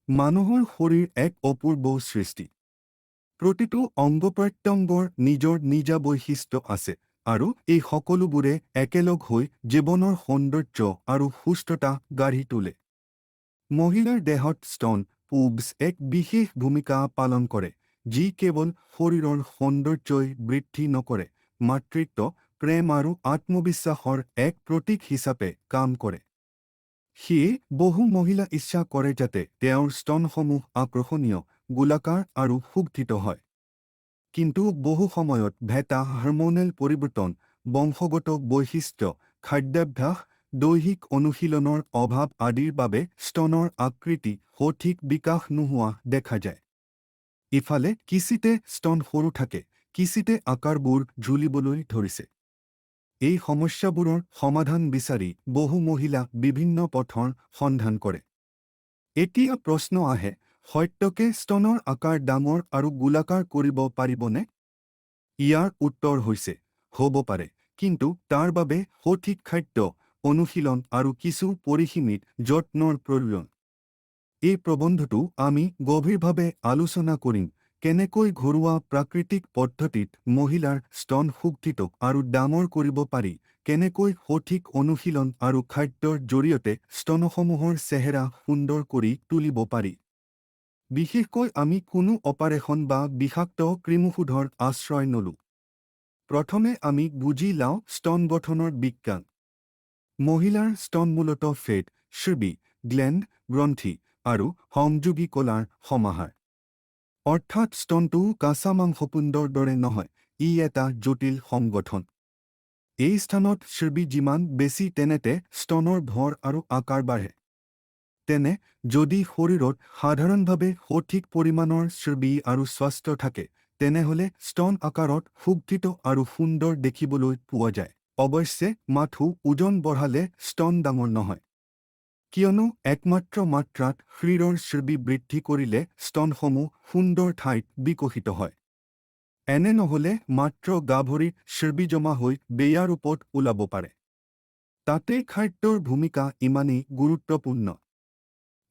মানুহৰ শৰীৰ এক অপূৰ্ব সৃষ্টি। প্ৰতিটো অংগ-প্ৰত্যংগৰ নিজৰ নিজা বৈশিষ্ট্য আছে আৰু এই সকলোবোৰে একেলগ হৈ জীৱনৰ সৌন্দৰ্য আৰু সুস্থতা গঢ়ি তোলে। মহিলাৰ দেহত স্তন পুবছ এক বিশেষ ভূমিকা পালন কৰে, যি কেৱল শৰীৰৰ সৌন্দৰ্যই বৃদ্ধি নকৰে, মাতৃত্ব, প্ৰেম আৰু আত্মবিশ্বাসৰ এক প্ৰতীক হিচাপে কাম কৰে। সেয়ে বহু মহিলা ইচ্ছা কৰে যাতে তেওঁৰ স্তনসমূহ আকৰ্ষণীয়, গোলাকাৰ আৰু সুগঠিত হয়। কিন্তু বহু সময়ত ভেটা হৰম'নেল পৰিৱৰ্তন, বংশগত বৈশিষ্ট্য, খাদ্যাভ্যাস, দৈহিক অনুশীলনৰ অভাৱ আদিৰ বাবে স্তনৰ আকৃতি সঠিক বিকাশ নোহোৱা দেখা যায়। ইফালে কিছিতে স্তন সৰু থাকে, কিছিতে আকাৰবোৰ ঝুলিবলৈ ধৰিছে। এই সমস্যাবোৰৰ সমাধান বিচাৰি বহু মহিলা বিভিন্ন পথৰ সন্ধান কৰে। এতিয়া প্ৰশ্ন আহে, সত্যকে স্তনৰ আকাৰ ডাঙৰ আৰু গোলাকাৰ কৰিব পাৰিবনে? ইয়াৰ উত্তৰ হৈছে, হ'ব পাৰে, কিন্তু তাৰ বাবে সঠিক খাদ্য, অনুশীলন আৰু কিছু পৰিসীমিত যত্নৰ প্ৰয়োজন। এই প্ৰবন্ধটো আমি গভীৰভাৱে আলোচনা কৰিম কেনেকৈ ঘৰুৱা প্ৰাকৃতিক পদ্ধতিত মহিলাৰ স্তন সুগঠিত আৰু ডাঙৰ কৰিব পাৰি, কেনেকৈ সঠিক অনুশীলন আৰু খাদ্যৰ জৰিয়তে স্তনসমূহৰ চেহেৰা সুন্দৰ কৰি তুলিব পাৰি। বিশেষকৈ আমি কোনো অপাৰেশ্যন বা বিষাক্ত কৃমিশোধৰ আশ্ৰয় নলওঁ। প্ৰথমে আমি বুজি লওঁ স্তন গঠনৰ বিজ্ঞান। মহিলাৰ স্তন মূলতঃ ফেট, চৰ্বি, গ্লেণ্ড, গ্ৰন্থি আৰু সংযোগী কলাৰ সমাহাৰ। অৰ্থাৎ স্তনটো কাঁচা মাংসপুণ্ডৰ দৰে নহয়, ই এটা জটিল সংগঠন। এই স্থানত চৰ্বি যিমান বেছি তেনেতে স্তনৰ ভৰ আৰু আকাৰ বাঢ়ে। তেনে যদি শৰীৰত সাধাৰণভাৱে সঠিক পৰিমাণৰ চৰ্বি আৰু স্বাস্থ্য থাকে, তেনেহ'লে স্তন আকাৰত সুগঠিত আৰু সুন্দৰ দেখিবলৈ পোৱা যায়। অৱশ্যে মাথো ওজন বঢ়ালে স্তন ডাঙৰ নহয়। কিয়নো একমাত্ৰ মাত্ৰাত শৰীৰৰ চৰ্বি বৃদ্ধি কৰিলে স্তনসমূহ সুন্দৰ ঠাইত বিকশিত হয়। এনে নহ'লে মাত্ৰ গাভৰিত চৰ্বি জমা হৈ বেয়া ৰূপত ওলাব পাৰে। তাতে খাদ্যৰ ভূমিকা ইমানেই গুৰুত্বপূৰ্ণ।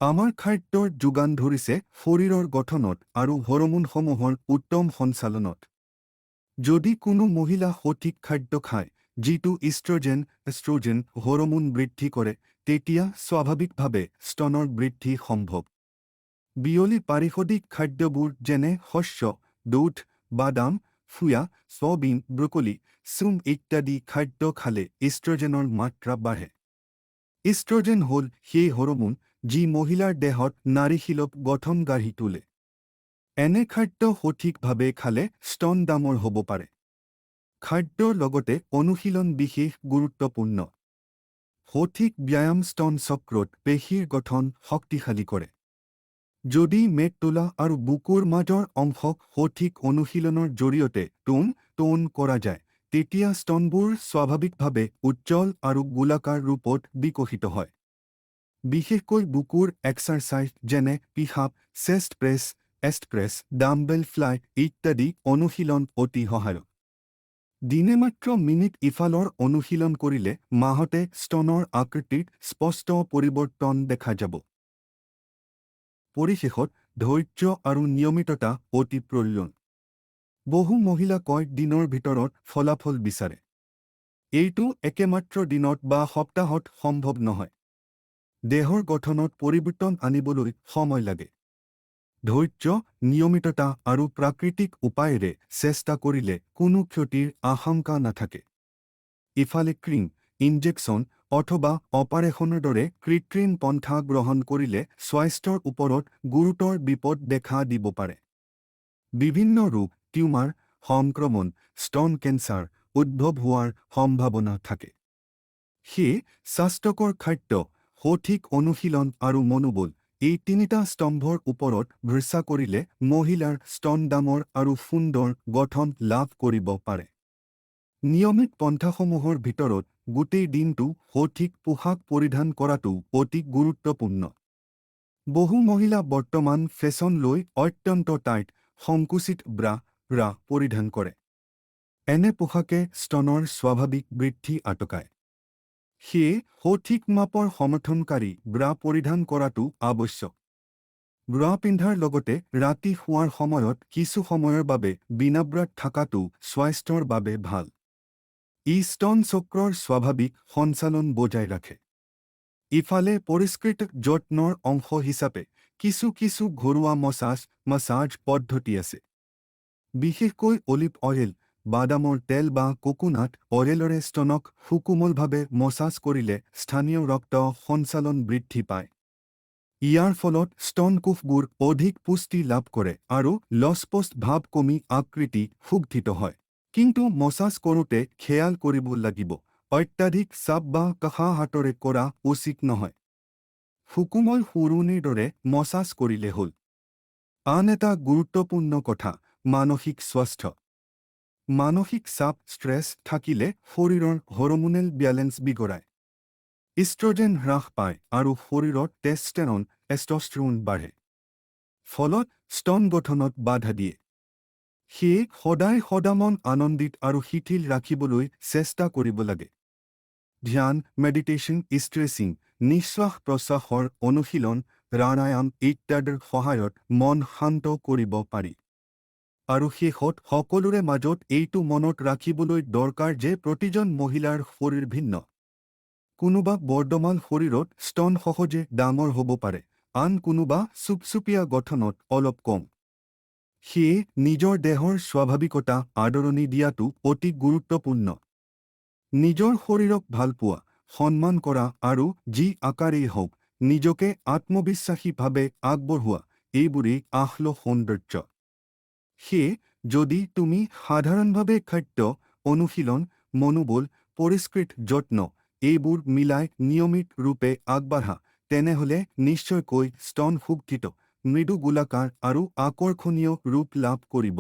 আমাৰ খাদ্যৰ যোগান ধৰিছে শৰীৰৰ গঠনত আৰু হৰম'নসমূহৰ উত্তম সঞ্চালনত। যদি কোনো মহিলা সঠিক খাদ্য খায়, যিটো ইষ্ট্ৰজেন, এষ্ট্ৰোজেন হৰম'ন বৃদ্ধি কৰে, তেতিয়া স্বাভাৱিকভাৱে স্তনৰ বৃদ্ধি সম্ভৱ। বিয়লি পাৰিষদিক খাদ্যবোৰ যেনে শস্য, দুধ, বাদাম, সোয়া, সয়াবিন, ব্ৰকলি, চুম ইত্যাদি খাদ্য খালে ইষ্ট্ৰজেনৰ মাত্ৰা বাঢ়ে। ইষ্ট্ৰজেন হ'ল সেই হৰম'ন যি মহিলাৰ দেহত নাড়ীশিলক গঠন গঢ়ি তোলে। এনে খাদ্য সঠিকভাৱে খালে স্তন ডাঙৰ হ'ব পাৰে। খাদ্যৰ লগতে অনুশীলন বিশেষ গুৰুত্বপূৰ্ণ। সঠিক ব্যায়াম স্তন চক্ৰত পেশীৰ গঠন শক্তিশালী কৰে। যদি মেদ তোলা আৰু বুকুৰ মাজৰ অংশক সঠিক অনুশীলনৰ জৰিয়তে টোন কৰা যায়, তেতিয়া স্তনবোৰ স্বাভাৱিকভাৱে উজ্জ্বল আৰু গোলাকাৰ ৰূপত বিকশিত হয়। বিশেষকৈ বুকুৰ এক্সাৰচাইজ যেনে পিশাপ, চেষ্ট প্ৰেছ, এষ্ট প্ৰেছ, ডাম্বেল ফ্লাই ইত্যাদি অনুশীলন অতি সহায়ক। দিনে মাত্ৰ মিনিট ইফালৰ অনুশীলন কৰিলে মাহতে স্তনৰ আকৃতিত স্পষ্ট পৰিৱৰ্তন দেখা যাব। পৰিশেষত ধৈৰ্য আৰু নিয়মিততা অতি প্ৰয়োজন। বহু মহিলা কয় দিনৰ ভিতৰত ফলাফল বিচাৰে। এইটো একেমাত্ৰ দিনত বা সপ্তাহত সম্ভৱ নহয়। দেহৰ গঠনত পৰিৱৰ্তন আনিবলৈ সময় লাগে। ধৈৰ্য, নিয়মিততা আৰু প্ৰাকৃতিক উপায়েৰে চেষ্টা কৰিলে কোনো ক্ষতিৰ আশংকা নাথাকে। ইফালে ক্ৰীম, ইনজেকশ্যন অথবা অপাৰেশ্যনৰ দৰে কৃত্ৰিম পন্থা গ্ৰহণ কৰিলে স্বাস্থ্যৰ ওপৰত গুৰুতৰ বিপদ দেখা দিব পাৰে। বিভিন্ন ৰোগ, টিউমাৰ, সংক্ৰমণ, স্তন কেন্সাৰ উদ্ভৱ হোৱাৰ সম্ভাৱনা থাকে। সেয়ে স্বাস্থ্যকৰ খাদ্য, সঠিক অনুশীলন আৰু মনোবল এই তিনিটা স্তম্ভৰ ওপৰত ভৰসা কৰিলে মহিলাৰ স্তন ডাঙৰ আৰু সুন্দৰ গঠন লাভ কৰিব পাৰে। নিয়মিত পন্থাসমূহৰ ভিতৰত গোটেই দিনটো সঠিক পোছাক পৰিধান কৰাটো অতি গুৰুত্বপূৰ্ণ। বহু মহিলা বৰ্তমান ফেশ্বন লৈ অত্যন্ত টাইট, সংকুচিত ব্ৰা পৰিধান কৰে। এনে পোছাকে স্তনৰ স্বাভাৱিক বৃদ্ধি আটকায়। সেয়ে সঠিক মাপৰ সমৰ্থনকাৰী ব্ৰা পৰিধান কৰাটো আৱশ্যক। ব্ৰা পিন্ধাৰ লগতে ৰাতি শোৱাৰ সময়ত কিছু সময়ৰ বাবে বিনাব্ৰাত থকাটো স্বাস্থ্যৰ বাবে ভাল। ই স্তন চক্ৰৰ স্বাভাৱিক সঞ্চালন বজাই ৰাখে। ইফালে পৰিষ্কৃত যত্নৰ অংশ হিচাপে কিছু ঘৰুৱা মাছাজ পদ্ধতি আছে। বিশেষকৈ অলিভ অইল, বাদামৰ তেল বা কোকোনাট অইলৰে স্তনক সুকোমলভাৱে মছাজ কৰিলে স্থানীয় ৰক্ত সঞ্চালন বৃদ্ধি পায়। ইয়াৰ ফলত স্তনকোষবোৰ অধিক পুষ্টি লাভ কৰে আৰু লছপষ্ট ভাৱ কমি আকৃতি সুগঠিত হয়। কিন্তু মছাজ কৰোঁতে খেয়াল কৰিব লাগিব, অত্যাধিক চাপ বা কাষা হাতৰে কৰা উচিত নহয়। সুকোমল সুৰুনিৰ দৰে মছাজ কৰিলে হ'ল। আন এটা গুৰুত্বপূৰ্ণ কথা, মানসিক স্বাস্থ্য। মানসিক চাপ ষ্ট্ৰেছ থাকিলে শৰীৰৰ হৰমোনেল বেলেন্স বিগড়ায়। ইষ্ট্ৰজেন হ্ৰাস পায় আৰু শৰীৰত টেষ্টষ্টেৰন বাঢ়ে। ফলত স্তন গঠনত বাধা দিয়ে। সেয়ে সদায় সদামন আনন্দিত আৰু শিথিল ৰাখিবলৈ চেষ্টা কৰিব লাগে। ধ্যান, মেডিটেশ্যন, ষ্ট্ৰেচিং, নিশ্বাস প্ৰশ্বাসৰ অনুশীলন, প্ৰাণায়াম ইত্যাদিৰ সহায়ত মন শান্ত কৰিব পাৰি। আৰু শেষত সকলোৰে মাজত এইটো মনত ৰাখিবলৈ দৰকাৰ যে প্ৰতিজন মহিলাৰ শৰীৰ ভিন্ন। কোনোবা বৰ্ধমান শৰীৰত স্তন সহজে ডাঙৰ হ'ব পাৰে, আন কোনোবা চুপচুপীয়া গঠনত অলপ কম। সেয়ে নিজৰ দেহৰ স্বাভাৱিকতা আদৰণি দিয়াটো অতি গুৰুত্বপূৰ্ণ। নিজৰ শৰীৰক ভালপোৱা, সন্মান কৰা আৰু যি আকাৰেই হওক নিজকে আত্মবিশ্বাসীভাৱে আগবঢ়োৱা, এইবোৰেই আচল সৌন্দৰ্য। সেয়ে যদি তুমি সাধাৰণভাৱে খাদ্য, অনুশীলন, মনোবল, পৰিষ্কৃত যত্ন এইবোৰ মিলাই নিয়মিত ৰূপে আগবাঢ়া, তেনেহ'লে নিশ্চয়কৈ স্তন সুগঠিত, মৃদু গোলাকাৰ আৰু আকৰ্ষণীয় ৰূপ লাভ কৰিব।